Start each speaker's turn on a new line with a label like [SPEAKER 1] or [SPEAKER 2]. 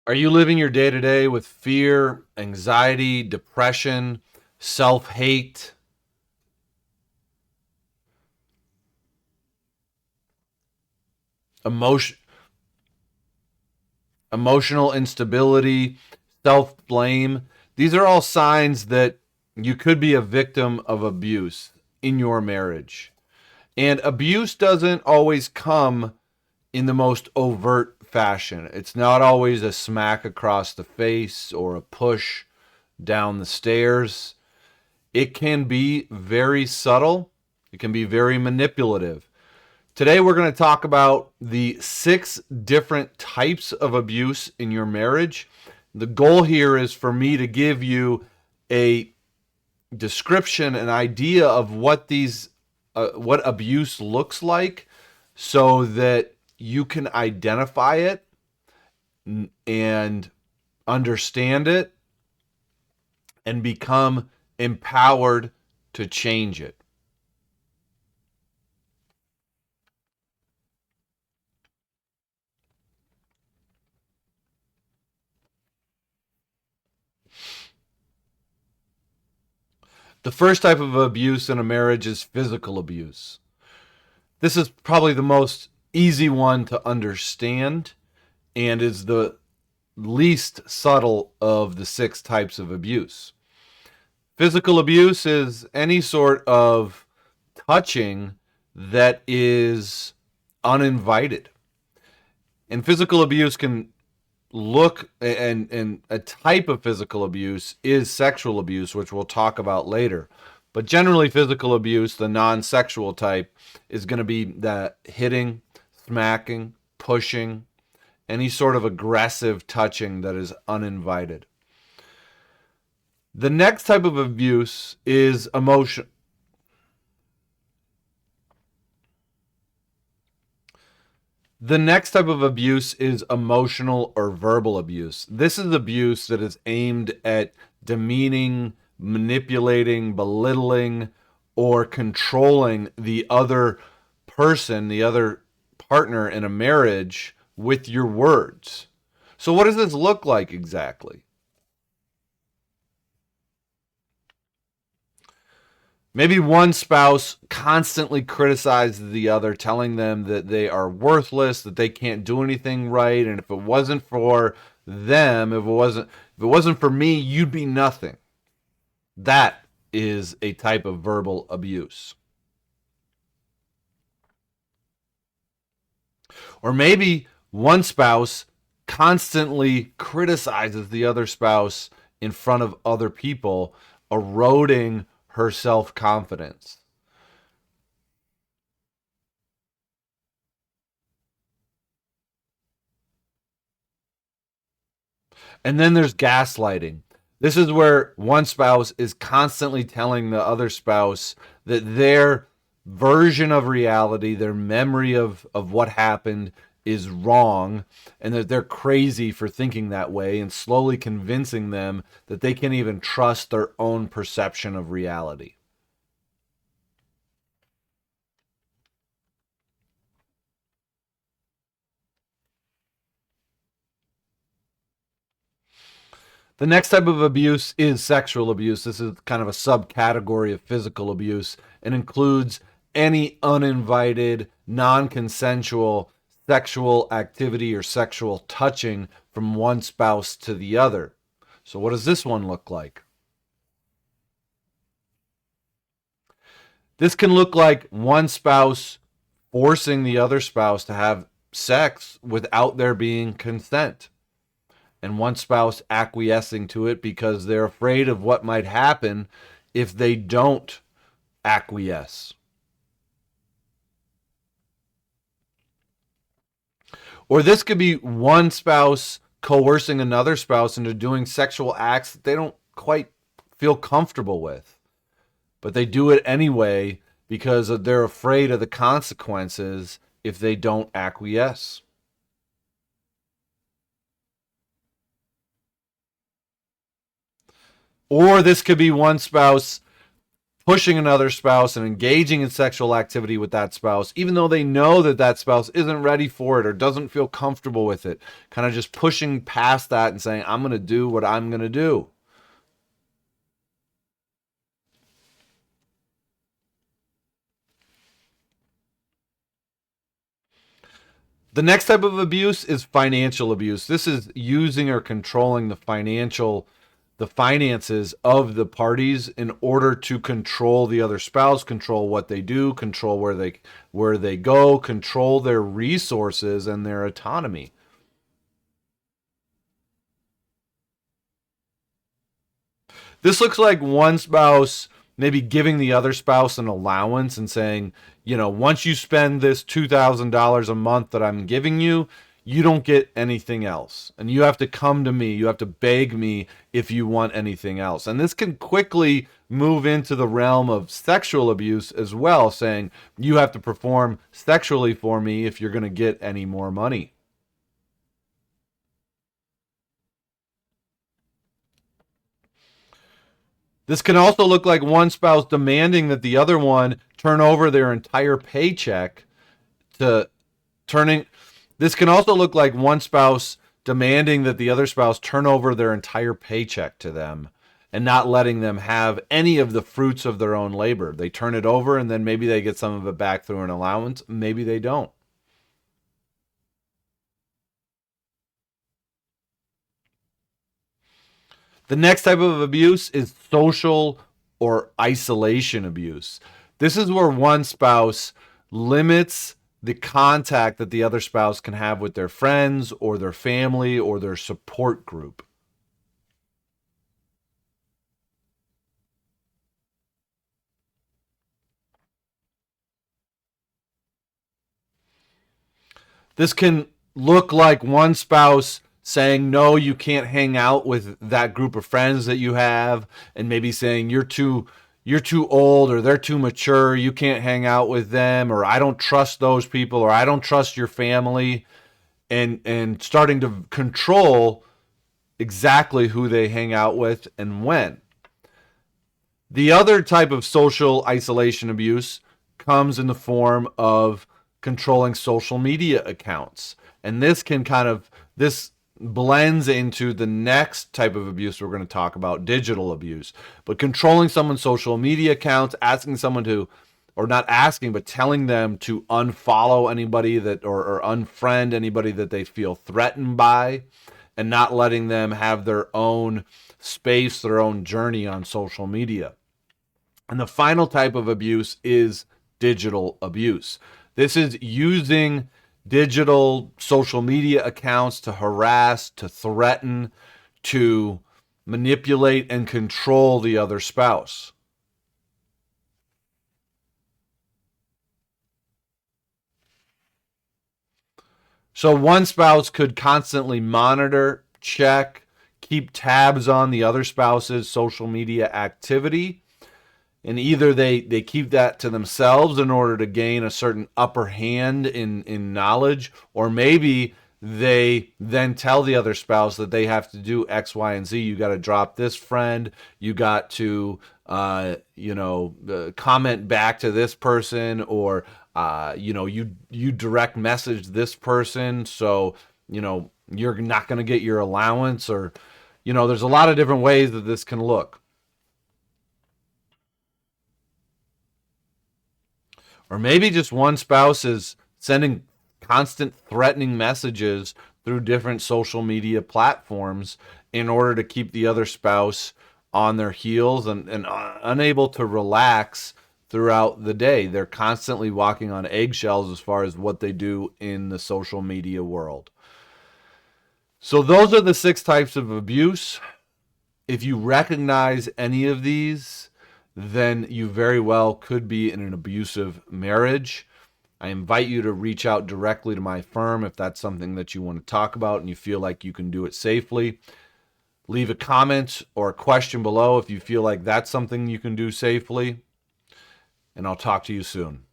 [SPEAKER 1] Are you living your day to day with fear, anxiety, depression, self hate, emotion, emotional instability, self blame? These are all signs that you could be a victim of abuse in your marriage. And abuse doesn't always come in the most overt fashion. It's not always a smack across the face or a push down the stairs. It can be very subtle, it can be very manipulative. Today, we're going to talk about the 6 different types of abuse in your marriage. The goal here is for me to give you a description, an idea of what abuse looks like, so that you can identify it and understand it and become empowered to change it. The first type of abuse in a marriage is physical abuse. This is probably the most easy one to understand and is the least subtle of the 6 types of abuse. Physical abuse is any sort of touching that is uninvited. And physical abuse can look, and a type of physical abuse is sexual abuse, which we'll talk about later. But generally, physical abuse, the non-sexual type, is going to be that hitting, smacking, pushing, any sort of aggressive touching that is uninvited. The next type of abuse is emotion. The next type of abuse is emotional or verbal abuse. This is abuse that is aimed at demeaning, manipulating, belittling, or controlling the other person, the other partner in a marriage with your words. So, what does this look like exactly? Maybe one spouse constantly criticizes the other, telling them that they are worthless, that they can't do anything right, and if it wasn't for them, if it wasn't for me, you'd be nothing. That is a type of verbal abuse. Or maybe one spouse constantly criticizes the other spouse in front of other people, eroding her self confidence. And then there's gaslighting. This is where one spouse is constantly telling the other spouse that their version of reality, their memory of what happened, is wrong, and that they're crazy for thinking that way, and slowly convincing them that they can't even trust their own perception of reality. The next type of abuse is sexual abuse. This is kind of a subcategory of physical abuse and includes any uninvited, non consensual sexual activity or sexual touching from one spouse to the other. So, what does this one look like? This can look like one spouse forcing the other spouse to have sex without there being consent, and one spouse acquiescing to it because they're afraid of what might happen if they don't acquiesce. Or this could be one spouse coercing another spouse into doing sexual acts that they don't quite feel comfortable with, but they do it anyway because they're afraid of the consequences if they don't acquiesce. Or this could be one spouse pushing another spouse and engaging in sexual activity with that spouse, even though they know that that spouse isn't ready for it or doesn't feel comfortable with it. Kind of just pushing past that and saying, I'm going to do what I'm going to do. The next type of abuse is financial abuse. This is using or controlling the finances of the parties in order to control the other spouse, control what they do, control where they go, control their resources and their autonomy. This looks like one spouse maybe giving the other spouse an allowance and saying, once you spend this $2,000 a month that I'm giving you, you don't get anything else. And you have to come to me. You have to beg me if you want anything else. And this can quickly move into the realm of sexual abuse as well, saying you have to perform sexually for me if you're going to get any more money. This can also look like one spouse demanding that the other one turn over their entire paycheck to turning. This can also look like one spouse demanding that the other spouse turn over their entire paycheck to them and not letting them have any of the fruits of their own labor. They turn it over and then maybe they get some of it back through an allowance. Maybe they don't. The next type of abuse is social or isolation abuse. This is where one spouse limits the contact that the other spouse can have with their friends or their family or their support group. This can look like one spouse saying, no, you can't hang out with that group of friends that you have, and maybe saying you're too old or they're too mature, you can't hang out with them, or I don't trust those people, or I don't trust your family, and starting to control exactly who they hang out with and when. The other type of social isolation abuse comes in the form of controlling social media accounts. And this blends into the next type of abuse we're going to talk about, digital abuse. But controlling someone's social media accounts, asking someone to, or not asking, but telling them to unfollow anybody that or unfriend anybody that they feel threatened by, and not letting them have their own space, their own journey on social media. And the final type of abuse is digital abuse. This is using digital social media accounts to harass, to threaten, to manipulate and control the other spouse. So one spouse could constantly monitor, check, keep tabs on the other spouse's social media activity. And either they keep that to themselves in order to gain a certain upper hand in knowledge, or maybe they then tell the other spouse that they have to do X, Y, and Z. You got to drop this friend. You got to, comment back to this person, or, you direct message this person. So, you're not going to get your allowance, or, there's a lot of different ways that this can look. Or maybe just one spouse is sending constant threatening messages through different social media platforms in order to keep the other spouse on their heels and unable to relax throughout the day. They're constantly walking on eggshells as far as what they do in the social media world. So those are the 6 types of abuse. If you recognize any of these, then you very well could be in an abusive marriage. I invite you to reach out directly to my firm if that's something that you want to talk about and you feel like you can do it safely. Leave a comment or a question below if you feel like that's something you can do safely, and I'll talk to you soon.